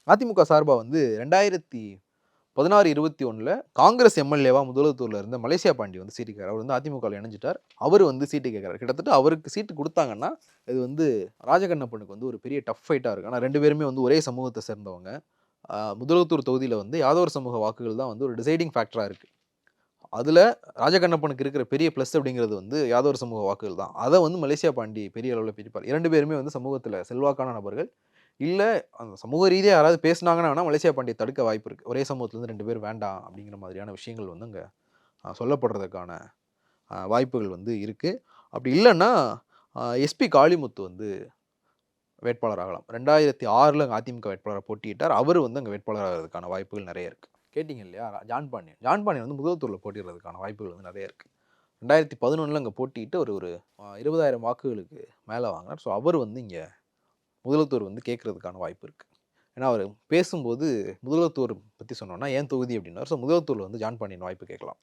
அதிமுக சார்பா வந்து 2016, 21ல காங்கிரஸ் எம்எல்ஏவா முதலத்தூர்ல இருந்த மலேசியா பாண்டி வந்து சீட்டு கேட்கிறார். அவர் வந்து அதிமுகவில் இணைஞ்சிட்டார். அவர் வந்து சீட்டு கேட்கிறார். கிட்டத்தட்ட அவருக்கு சீட்டு குடுத்தாங்கன்னா, இது வந்து ராஜகண்ணப்பனுக்கு வந்து ஒரு பெரிய டஃப் ஃபைட்டா இருக்கும். ஆனா 2 பேருமே வந்து ஒரே சமூகத்த சேர்ந்தவங்க. முதலத்தூர் தொகுதியில வந்து யாதவர் சமூக வாக்குகள் தான் வந்து ஒரு டிசைடிங் ஃபேக்டரா இருக்கு. அதுல ராஜகண்ணப்பனுக்கு இருக்கிற பெரிய பிளஸ் அப்படிங்கிறது வந்து யாதவர் சமூக வாக்குகள் தான். அத வந்து மலேசியா பாண்டி பெரிய அளவுல பிரிப்பார். 2 பேருமே வந்து சமூகத்துல செல்வாக்கான நபர்கள். இல்ல அந்த சமூக ரீதியா யாராவது பேசுனாங்கன்னா வேணா மலேசியா பாண்டிய தடுக்க வாய்ப்பு இருக்கு. ஒரே சமூகத்திலருந்து 2 பேர் வேண்டாம் அப்படிங்கிற மாதிரியான விஷயங்கள் வந்து அங்க சொல்லப்படுறதுக்கான வாய்ப்புகள் வந்து இருக்கு. அப்படி இல்லன்னா எஸ்பி காளிமுத்து வந்து வேட்பாளர் ஆகலாம். 2006ல அதிமுக வேட்பாளரா போட்டியிட்டார். அவரு வந்து அங்க வேட்பாளர் ஆகுறதுக்கான வாய்ப்புகள் நெறைய இருக்கு. கேட்டீங்க இல்லையா? ஜான் பாண்டியன். ஜான் பாண்டியன் வந்து முதல்தூர்ல போட்டியிடுறதுக்கான வாய்ப்புகள் வந்து நெறைய இருக்கு. 2011ல அங்க போட்டியிட்டு ஒரு 20,000 வாக்குகளுக்கு மேல வாங்கினார். ஸோ அவர் வந்து இங்க முதலத்தூர் வந்து கேட்கறதுக்கான வாய்ப்பு இருக்கு. ஏன்னா அவரு பேசும்போது முதலத்தூர் பத்தி சொன்னோம்னா, "என் தொகுதி" அப்படின்னாரு. ஸோ முதலத்தூர்ல வந்து ஜான் பாண்டியன் வாய்ப்பு கேட்கலாம்.